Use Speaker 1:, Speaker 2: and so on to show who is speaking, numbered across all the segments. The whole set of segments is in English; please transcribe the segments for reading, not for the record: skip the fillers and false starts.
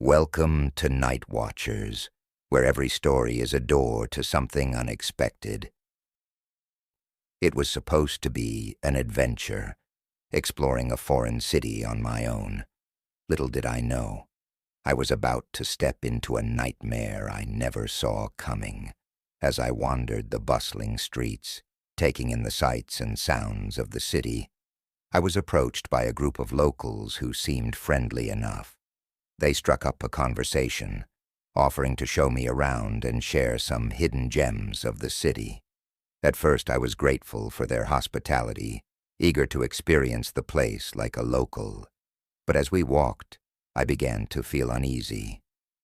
Speaker 1: Welcome to Night Watchers, where every story is a door to something unexpected. It was supposed to be an adventure, exploring a foreign city on my own. Little did I know, I was about to step into a nightmare I never saw coming, as I wandered the bustling streets, taking in the sights and sounds of the city. I was approached by a group of locals who seemed friendly enough. They struck up a conversation, offering to show me around and share some hidden gems of the city. At first I was grateful for their hospitality, eager to experience the place like a local. But as we walked, I began to feel uneasy.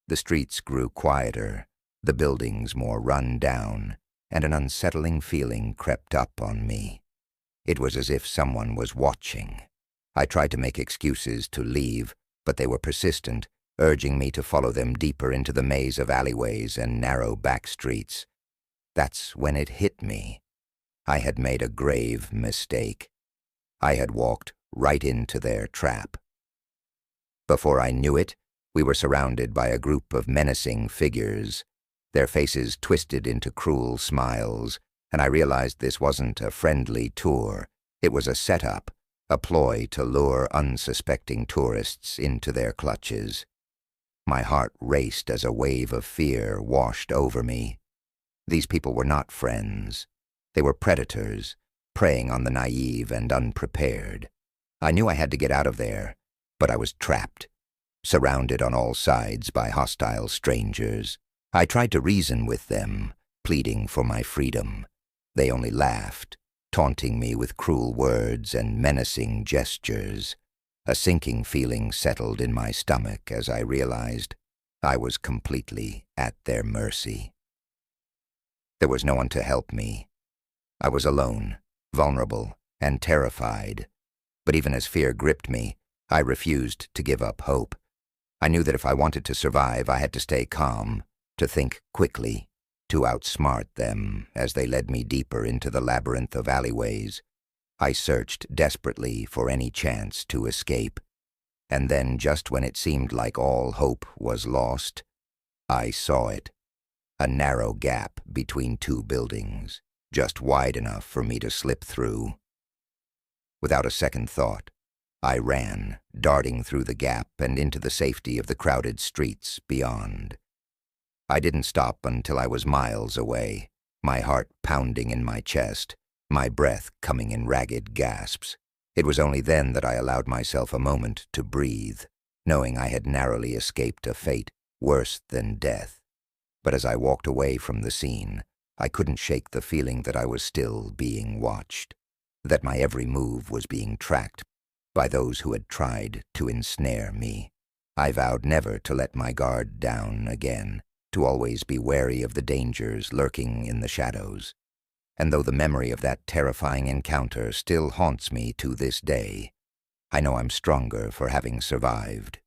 Speaker 1: The streets grew quieter, the buildings more run down, and an unsettling feeling crept up on me. It was as if someone was watching. I tried to make excuses to leave, but they were persistent, urging me to follow them deeper into the maze of alleyways and narrow back streets. That's when it hit me. I had made a grave mistake. I had walked right into their trap. Before I knew it, we were surrounded by a group of menacing figures, their faces twisted into cruel smiles, and I realized this wasn't a friendly tour. It was a setup, a ploy to lure unsuspecting tourists into their clutches. My heart raced as a wave of fear washed over me. These people were not friends. They were predators, preying on the naive and unprepared. I knew I had to get out of there, but I was trapped, surrounded on all sides by hostile strangers. I tried to reason with them, pleading for my freedom. They only laughed, taunting me with cruel words and menacing gestures. A sinking feeling settled in my stomach as I realized I was completely at their mercy. There was no one to help me. I was alone, vulnerable, and terrified. But even as fear gripped me, I refused to give up hope. I knew that if I wanted to survive, I had to stay calm, to think quickly, to outsmart them as they led me deeper into the labyrinth of alleyways. I searched desperately for any chance to escape. And then, just when it seemed like all hope was lost, I saw it. A narrow gap between two buildings, just wide enough for me to slip through. Without a second thought, I ran, darting through the gap and into the safety of the crowded streets beyond. I didn't stop until I was miles away, my heart pounding in my chest, my breath coming in ragged gasps. It was only then that I allowed myself a moment to breathe, knowing I had narrowly escaped a fate worse than death. But as I walked away from the scene, I couldn't shake the feeling that I was still being watched, that my every move was being tracked by those who had tried to ensnare me. I vowed never to let my guard down again, to always be wary of the dangers lurking in the shadows. And though the memory of that terrifying encounter still haunts me to this day, I know I'm stronger for having survived.